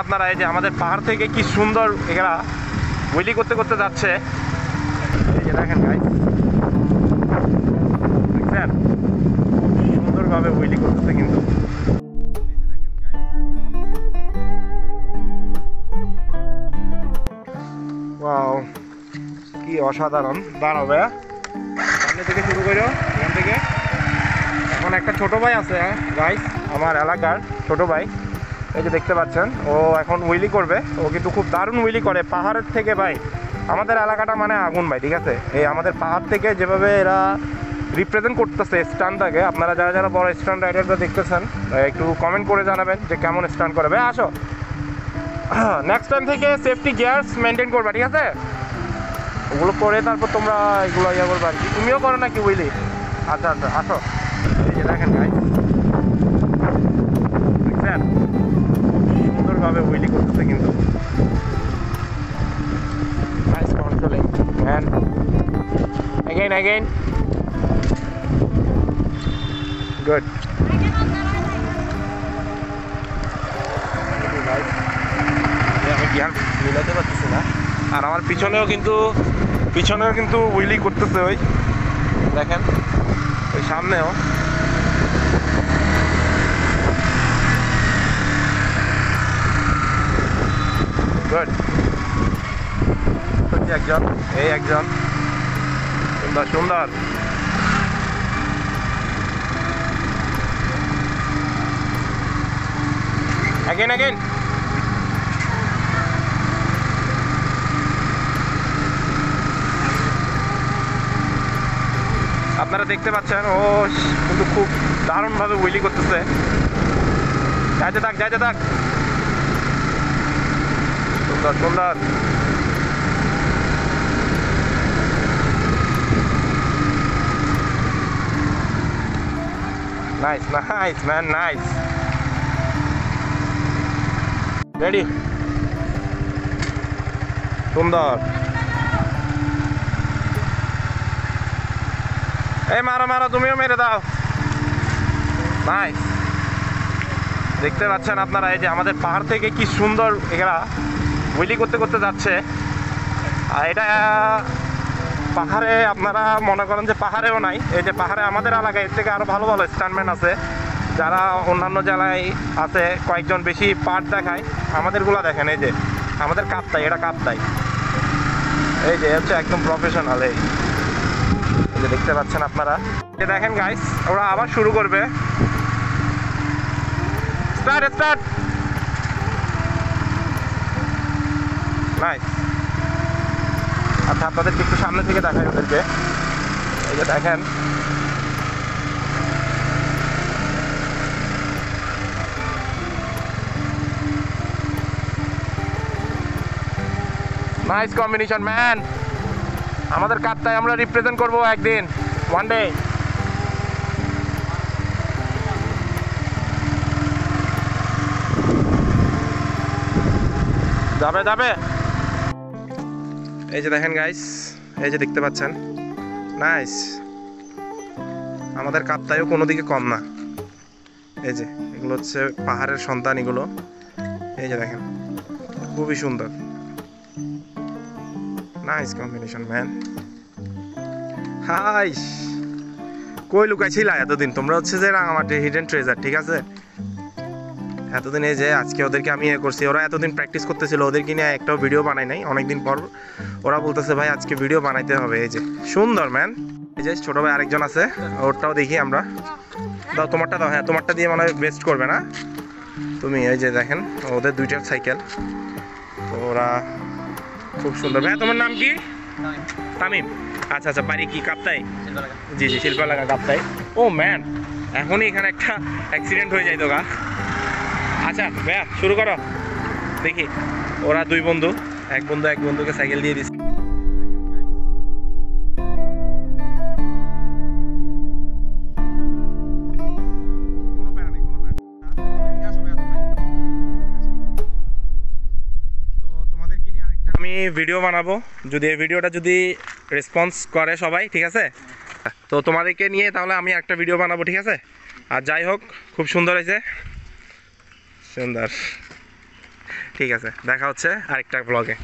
আপনারা এই যে আমাদের পাহাড় থেকে কি সুন্দর এরা হুইলি করতে করতে যাচ্ছে। এই যে দেখেন গাইস, দেখছেন সুন্দরভাবে হুইলি করতেছে কিন্তু। ওয়াও, কি অসাধারণ। দাঁড়াবে সামনে থেকে শুরু করো, এখান থেকে। এখন একটা ছোট ভাই আছে গাইস, আমার এলাকার ছোট ভাই, এই যে দেখতে পাচ্ছেন, ও এখন উইলি করবে। ও কিন্তু খুব দারুণ উইলি করে পাহাড়ের থেকে ভাই। আমাদের এলাকাটা মানে আগুন ভাই, ঠিক আছে। এই আমাদের পাহাড় থেকে যেভাবে এরা রিপ্রেজেন্ট করতেছে স্টান্টটাকে, আপনারা যারা যারা বড় স্টান্ট রাইডাররা দেখতেছেন একটু কমেন্ট করে জানাবেন যে কেমন স্টান্ট করে। ভাই আসো, নেক্সট টাইম থেকে সেফটি গিয়ার্স মেনটেন করবা, ঠিক আছে। ওগুলো করে তারপর তোমরা এগুলো ইয়ে করবে আর কি। তুমিও করো নাকি উইলি? আচ্ছা আচ্ছা, আসো। এই যে দেখেন ভাই, দেখছেন সুন্দরভাবে উইলি করতেছে কিন্তু। Nice controlling man. Again good। আমি জ্ঞান মিলাতে পারতেছি না। আর আমার পিছনেও কিন্তু উইলি করতেছে, ওই দেখেন, ওই সামনেও। গুড, একজন, এই একজন, সুন্দর সুন্দর। again আপনারা দেখতে পাচ্ছেন ও কিন্তু খুব দারুণভাবে উইলি করতেছে। যাইতে থাক। সুন্দর সুন্দর। Nice man, nice. রেডি, সুন্দর। এই মারো, তুমিও মেরে দাও। নাইস। দেখতে পাচ্ছেন আপনারা এই যে আমাদের পাহাড় থেকে কি সুন্দর এরা উইলি করতে করতে যাচ্ছে। আর এটা পাহাড়ে, আপনারা মনে করেন যে পাহাড়েও নাই, এই যে পাহাড়ে আমাদের এলাকায় এর থেকে আরও ভালো ভালো স্টান্টম্যান আছে, যারা অন্যান্য জেলায় আছে কয়েকজন বেশি পার্ট দেখায়। আমাদেরগুলো দেখেন, এই যে আমাদের কাপ্তাই, এটা কাপ্তাই, এই যে হচ্ছে একদম প্রফেশনাল। এই যে দেখতে পাচ্ছেন আপনারা, যে দেখেন গাইস, ওরা আবার শুরু করবে। স্টার্ট। নাইস। আচ্ছা, আপনাদেরকে একটু সামনে থেকে দেখাই ওদেরকে। এই যে দেখেন, নাইস কম্বিনেশন ম্যান। আমাদের কাপ্তাই আমরা রিপ্রেজেন্ট করবো একদিন, ওয়ান ডে। যাবে। এই যে দেখেন গাইস, এই যে দেখতে পাচ্ছেন, নাইস। আমাদের কাপ্তাইও কোনো দিকে কম না। এই যে এগুলো হচ্ছে পাহাড়ের সন্তান এগুলো। এই যে দেখেন, খুবই সুন্দর। Nice combination man. হাই, কই লুকাইছিলা এতদিন তোমরা? হচ্ছে যে রাঙামাটির হিডেন ট্রেজার, ঠিক আছে। এতদিন এই যে আজকে ওদেরকে আমি করছি। ওরা এতদিন প্র্যাকটিস করতেছিল, ওদেরকে নিয়ে একটাও ভিডিও বানাই নাই। অনেকদিন পর ওরা বলতেছে ভাই আজকে ভিডিও বানাইতে হবে। এই যে সুন্দর ম্যান। এই যে ছোট ভাই আরেকজন আছে, ওরটাও দেখি আমরা। দাও তোমারটা, দাও। হ্যাঁ, তোমারটা দিয়ে মানে বেস্ট করবে না তুমি। এই যে দেখেন, ওদের দুইটার সাইকেল, তো ওরা খুব সুন্দর। ভাই তোমার নাম কি? তামিম। আচ্ছা, বাড়ি কি কাপ্তাই? জি, শিল্পালাগা কাপ্তাই। ও ম্যান, এখনই এখানে একটা অ্যাক্সিডেন্ট হয়ে যায় তো গা। আচ্ছা ভাইয়া, শুরু করো দেখি। ওরা দুই বন্ধু, এক বন্ধুকে সাইকেল দিয়ে দিচ্ছে। আমি ভিডিও বানাবো, যদি এই ভিডিওটা যদি রেসপন্স করে সবাই, ঠিক আছে। তো তোমাদেরকে নিয়ে তাহলে আমি একটা ভিডিও বানাবো, ঠিক আছে। আর যাই হোক, খুব সুন্দর হয়েছে, সুন্দর। ঠিক আছে, দেখা হচ্ছে আরেকটা ব্লগে।